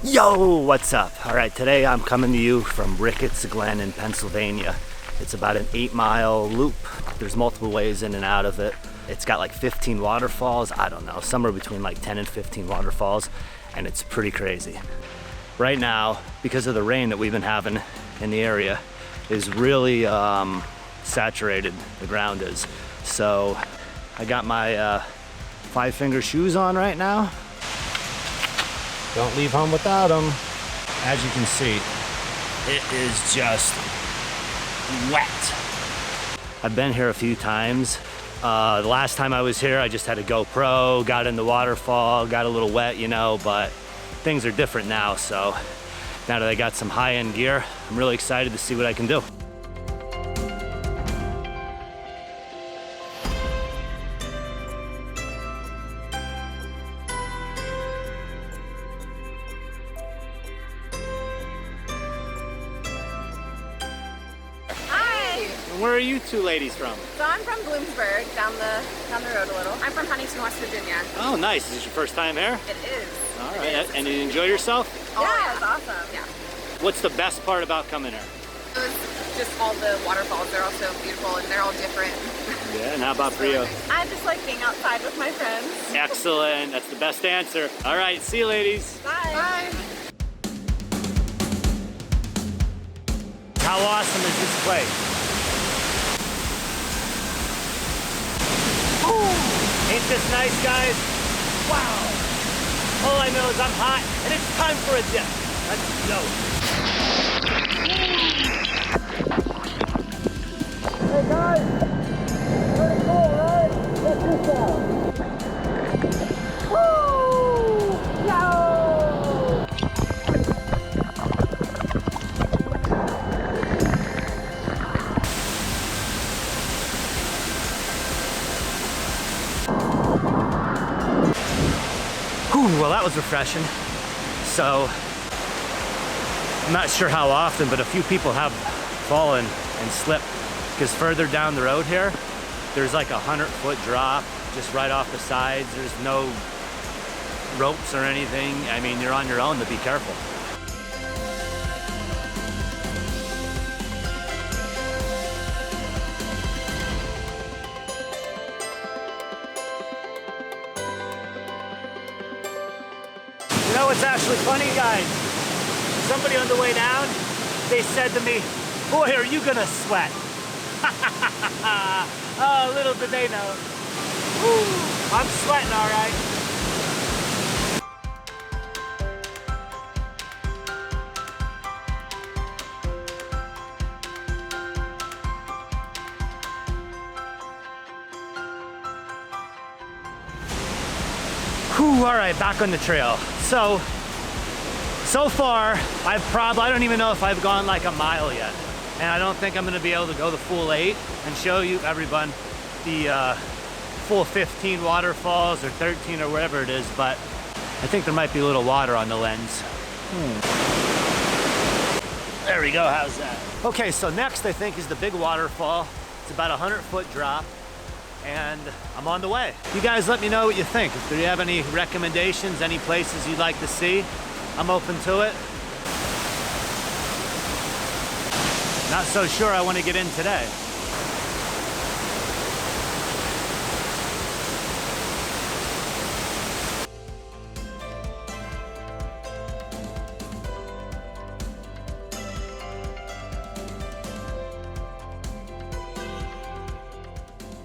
Yo, what's up? All right, today I'm coming to you from Ricketts Glen in Pennsylvania. It's about an 8-mile loop. There's multiple ways in and out of it. It's got like 15 waterfalls. I don't know, somewhere between like 10 and 15 waterfalls, and it's pretty crazy. Right now, because of the rain that we've been having in the area, is really saturated, the ground is. So I got my 5-finger shoes on right now. Don't leave home without them. As you can see, it is just wet. I've been here a few times. The last time I was here, I just had a GoPro, got in the waterfall, got a little wet, you know, but things are different now. So now that I got some high-end gear, I'm really excited to see what I can do. Where are you two ladies from? So I'm from Bloomsburg, down the road a little. I'm from Huntington, West Virginia. Oh, nice. Is this your first time here? It is. All right. And you enjoy yourself? Oh, yeah, it's awesome. Yeah. What's the best part about coming here? It was just all the waterfalls. They're all so beautiful and they're all different. Yeah, and how about for you? I just like being outside with my friends. Excellent. That's the best answer. All right. See you, ladies. Bye. Bye. How awesome is this place? Ain't this nice, guys? Wow! All I know is I'm hot, and it's time for a dip. Let's go. Hey guys! Pretty cool, right? Check this out. Woo! Yo! Well, that was refreshing. So, I'm not sure how often, but a few people have fallen and slipped, because further down the road here, there's like a 100-foot drop just right off the sides. There's no ropes or anything. I mean, you're on your own to be careful. You know what's actually funny, guys? Somebody on the way down, they said to me, "Boy, are you gonna sweat?" Oh, little did they know. Ooh, I'm sweating, all right. Whew, all right, back on the trail. So far, I don't even know if I've gone like a mile yet. And I don't think I'm gonna be able to go the full 8 and show you, everyone, the full 15 waterfalls or 13 or whatever it is, but I think there might be a little water on the lens. There we go, how's that? Okay, so next I think is the big waterfall. It's about a 100-foot drop, and I'm on the way. You guys let me know what you think. If you have any recommendations, any places you'd like to see, I'm open to it. Not so sure I want to get in today.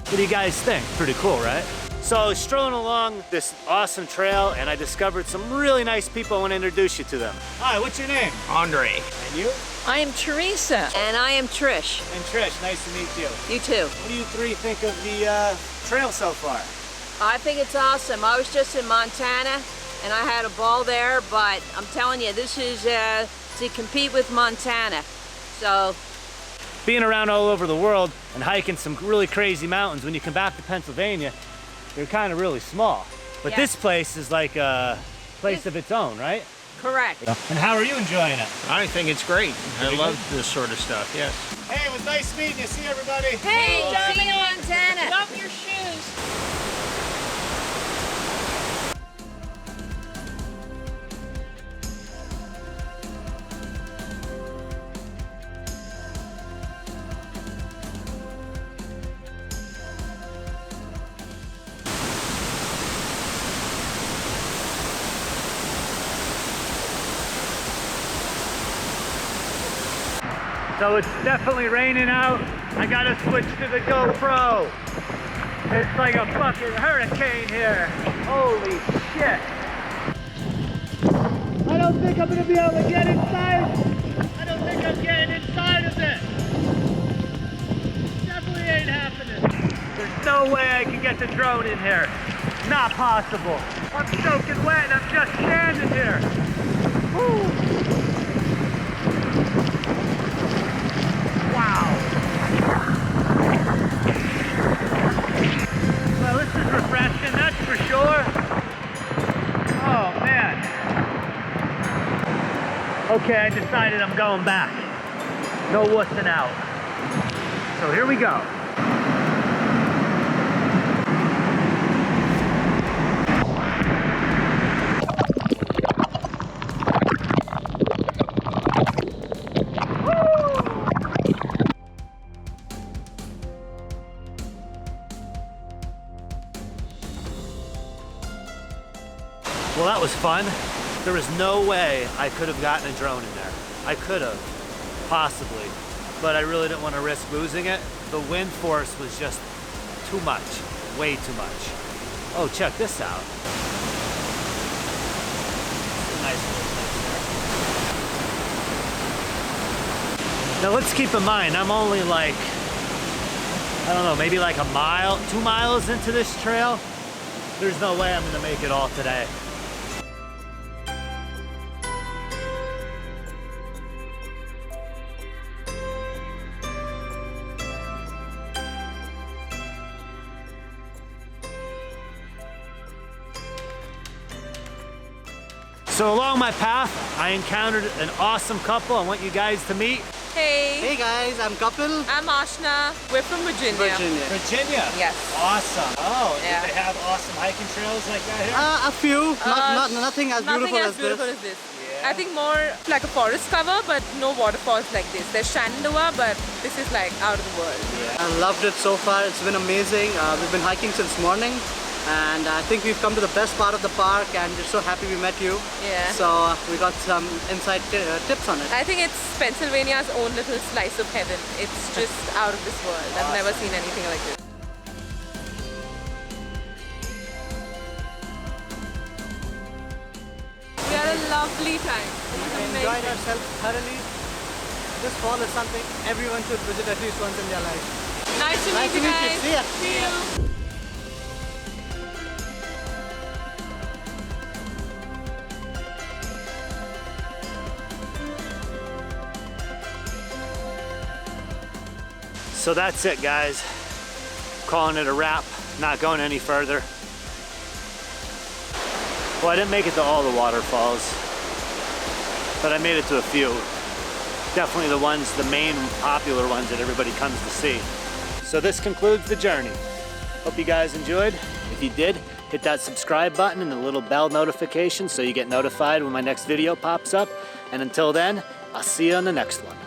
What do you guys think? Pretty cool, right? So I was strolling along this awesome trail and I discovered some really nice people. I want to introduce you to them. Hi, what's your name? Andre. And you? I am Teresa. And I am Trish. And Trish, nice to meet you. You too. What do you three think of the trail so far? I think it's awesome. I was just in Montana and I had a ball there, but I'm telling you, this is to compete with Montana. So, being around all over the world and hiking some really crazy mountains, when you come back to Pennsylvania, they're kind of really small. But Yeah. this place is like a place of its own, right? correct. And how are you enjoying it? I think it's great. I love this sort of stuff, yes. Hey, it was nice meeting you. See everybody. Hey, see you in Montana. Love your shoes. So it's definitely raining out. I gotta switch to the GoPro. It's like a fucking hurricane here. Holy shit. I don't think I'm gonna be able to get inside. I don't think I'm getting inside of it. Definitely ain't happening. There's no way I can get the drone in here. Not possible. I'm soaking wet and I'm just standing here. Woo. Wow. Well, this is refreshing, that's for sure. Oh, man. Okay, I decided I'm going back. No wussing out. So here we go. Well, that was fun. There was no way I could have gotten a drone in there. I could have, possibly, but I really didn't want to risk losing it. The wind force was just too much, way too much. Oh, check this out. Nice little place there. Now let's keep in mind, I'm only like, I don't know, maybe like a mile, 2 miles into this trail. There's no way I'm gonna make it all today. So along my path, I encountered an awesome couple I want you guys to meet. Hey. Hey guys, I'm Kapil. I'm Ashna. We're from Virginia. Virginia? Yes. Awesome. Oh, Yeah. do they have awesome hiking trails like that here? A few, nothing as beautiful as this. I think more like a forest cover, but no waterfalls like this. There's Shenandoah, but this is like out of the world. I loved it so far. It's been amazing. We've been hiking since morning, and I think we've come to the best part of the park, and we're so happy we met you. Yeah. So we got some inside tips on it. I think it's Pennsylvania's own little slice of heaven. It's just out of this world. I've never seen anything like this. We had a lovely time. It was We amazing. enjoyed ourselves thoroughly. This fall is something everyone should visit at least once in their life. Nice to meet you guys. See ya. See you. So that's it, guys. Calling it a wrap, not going any further. Well, I didn't make it to all the waterfalls, but I made it to a few. Definitely the ones, the main popular ones that everybody comes to see. So this concludes the journey. Hope you guys enjoyed. If you did, hit that subscribe button and the little bell notification so you get notified when my next video pops up. And until then, I'll see you on the next one.